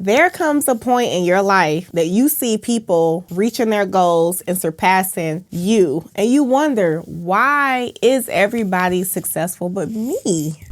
There comes a point in your life that you see people reaching their goals and surpassing you, and you wonder, why is everybody successful but me?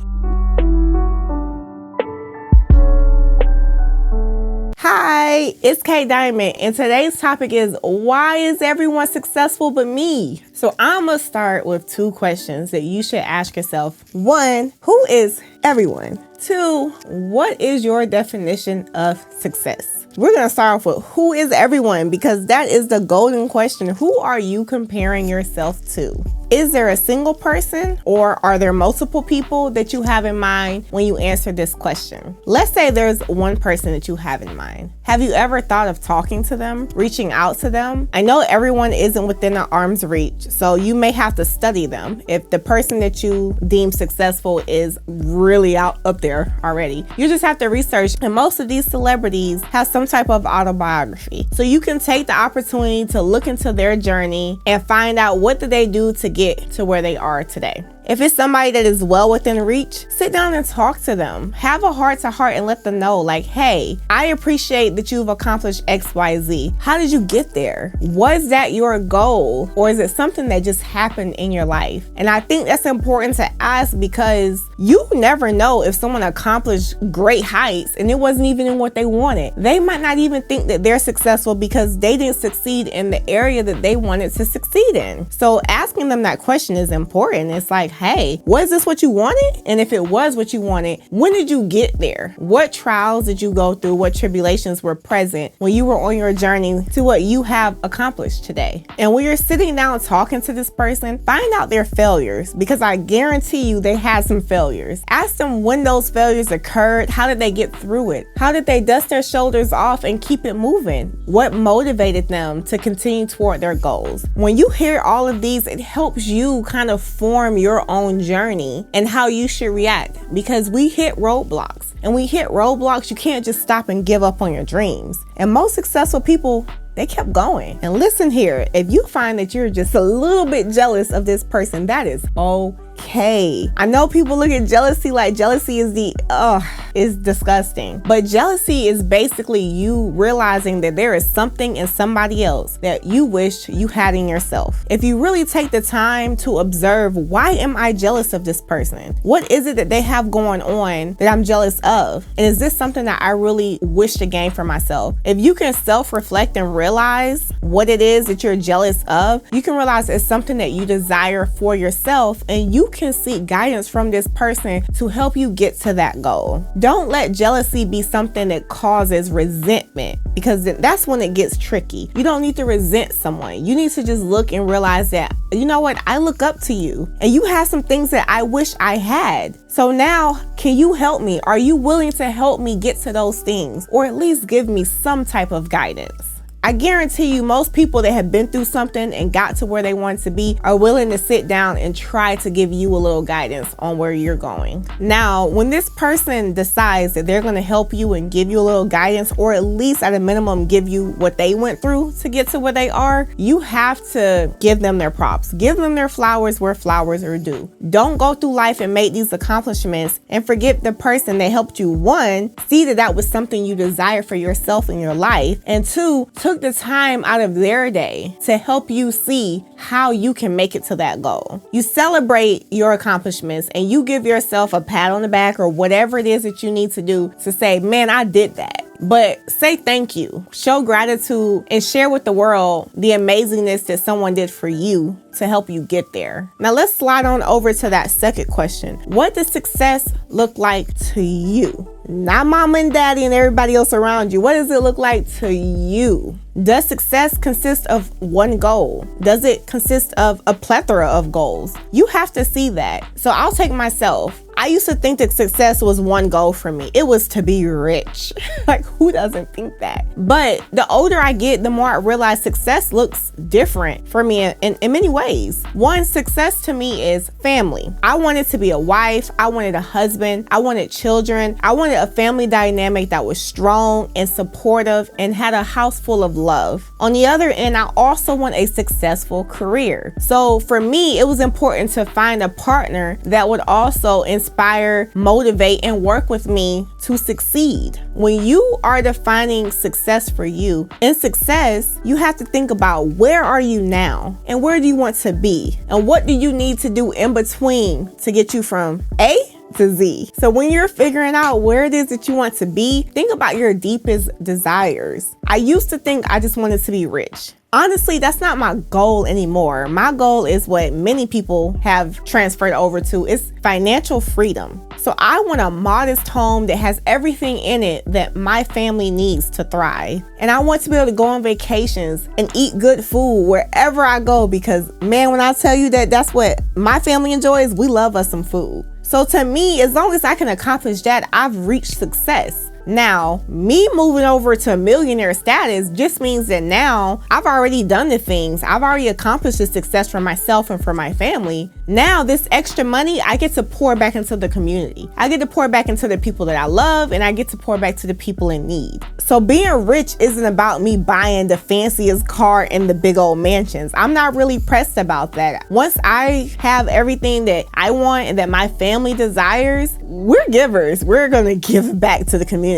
Hi, it's K Diamond, and today's topic is, why is everyone successful but me? So I'm gonna start with two questions that you should ask yourself. One, who is everyone? Two, what is your definition of success? We're going to start off with who is everyone, because that is the golden question. Who are you comparing yourself to? Is there a single person, or are there multiple people that you have in mind when you answer this question? Let's say there's one person that you have in mind. Have you ever thought of talking to them, reaching out to them? I know everyone isn't within an arm's reach, so you may have to study them. If the person that you deem successful is really up there already, you just have to research. And most of these celebrities have some type of autobiography. So you can take the opportunity to look into their journey and find out what did they do to get to where they are today. If it's somebody that is well within reach, sit down and talk to them. Have a heart to heart and let them know, like, hey, I appreciate that you've accomplished XYZ. How did you get there? Was that your goal, or is it something that just happened in your life? And I think that's important to ask, because you never know if someone accomplished great heights and it wasn't even in what they wanted. They might not even think that they're successful because they didn't succeed in the area that they wanted to succeed in. So asking them that question is important. It's like, hey, was this what you wanted? And if it was what you wanted, when did you get there? What trials did you go through? What tribulations were present when you were on your journey to what you have accomplished today? And when you're sitting down talking to this person, find out their failures, because I guarantee you they had some failures. Ask them when those failures occurred. How did they get through it? How did they dust their shoulders off and keep it moving? What motivated them to continue toward their goals? When you hear all of these, it helps you kind of form your own journey and how you should react, because we hit roadblocks, and we hit roadblocks, you can't just stop and give up on your dreams. And most successful people, they kept going. And listen here, if you find that you're just a little bit jealous of this person, that is okay. I know people look at jealousy like jealousy is is disgusting. But jealousy is basically you realizing that there is something in somebody else that you wish you had in yourself. If you really take the time to observe, why am I jealous of this person? What is it that they have going on that I'm jealous of? And is this something that I really wish to gain for myself? If you can self-reflect and realize what it is that you're jealous of, you can realize it's something that you desire for yourself, and you can seek guidance from this person to help you get to that goal. Don't let jealousy be something that causes resentment, because that's when it gets tricky. You don't need to resent someone. You need to just look and realize that, you know what, I look up to you, and you have some things that I wish I had. So now, can you help me? Are you willing to help me get to those things, or at least give me some type of guidance? I guarantee you most people that have been through something and got to where they want to be are willing to sit down and try to give you a little guidance on where you're going. Now, when this person decides that they're going to help you and give you a little guidance, or at least at a minimum give you what they went through to get to where they are, you have to give them their props. Give them their flowers where flowers are due. Don't go through life and make these accomplishments and forget the person that helped you. One, see that that was something you desire for yourself in your life, and two, took the time out of their day to help you see how you can make it to that goal. You celebrate your accomplishments and you give yourself a pat on the back or whatever it is that you need to do to say, man, I did that. But say thank you, show gratitude, and share with the world the amazingness that someone did for you to help you get there. Now let's slide on over to that second question. What does success look like to you? Not mama and daddy and everybody else around you. What does it look like to you? Does success consist of one goal? Does it consist of a plethora of goals? You have to see that. So I'll take myself. I used to think that success was one goal for me. It was to be rich. Like, who doesn't think that? But the older I get, the more I realize success looks different for me in many ways. One, success to me is family. I wanted to be a wife. I wanted a husband. I wanted children. I wanted a family dynamic that was strong and supportive and had a house full of love. On the other end, I also want a successful career. So for me, it was important to find a partner that would also inspire, motivate, and work with me to succeed. When you are defining success for you, in success, you have to think about where are you now and where do you want to be and what do you need to do in between to get you from A to Z. So when you're figuring out where it is that you want to be, think about your deepest desires. I used to think I just wanted to be rich. Honestly, that's not my goal anymore. My goal is what many people have transferred over to. It's financial freedom. So I want a modest home that has everything in it that my family needs to thrive. And I want to be able to go on vacations and eat good food wherever I go because, man, when I tell you that that's what my family enjoys, we love us some food. So to me, as long as I can accomplish that, I've reached success. Now, me moving over to millionaire status just means that now I've already done the things. I've already accomplished the success for myself and for my family. Now, this extra money, I get to pour back into the community. I get to pour back into the people that I love, and I get to pour back to the people in need. So being rich isn't about me buying the fanciest car and the big old mansions. I'm not really pressed about that. Once I have everything that I want and that my family desires, we're givers. We're gonna give back to the community.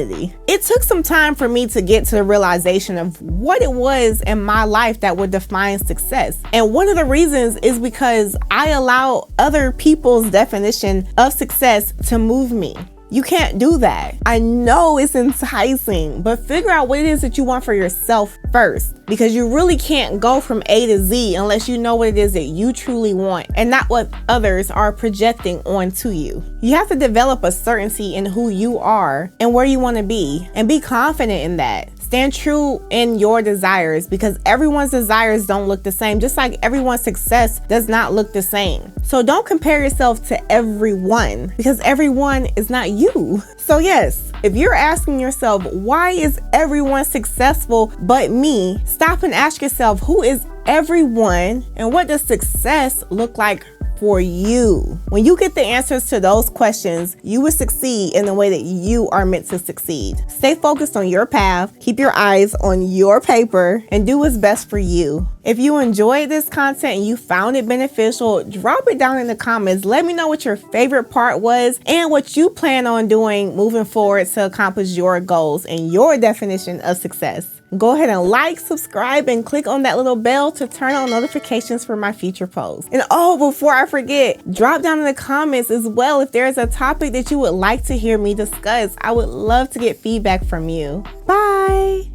It took some time for me to get to the realization of what it was in my life that would define success. And one of the reasons is because I allow other people's definition of success to move me. You can't do that. I know it's enticing, but figure out what it is that you want for yourself first, because you really can't go from A to Z unless you know what it is that you truly want and not what others are projecting onto you. You have to develop a certainty in who you are and where you want to be and be confident in that. Stand true in your desires because everyone's desires don't look the same, just like everyone's success does not look the same. So don't compare yourself to everyone because everyone is not you. So yes, if you're asking yourself, why is everyone successful but me? Stop and ask yourself, who is everyone and what does success look like for you? When you get the answers to those questions, you will succeed in the way that you are meant to succeed. Stay focused on your path, keep your eyes on your paper, and do what's best for you. If you enjoyed this content and you found it beneficial, drop it down in the comments. Let me know what your favorite part was and what you plan on doing moving forward to accomplish your goals and your definition of success. Go ahead and like, subscribe, and click on that little bell to turn on notifications for my future posts. And before I forget, drop down in the comments as well if there's a topic that you would like to hear me discuss. I would love to get feedback from you. Bye.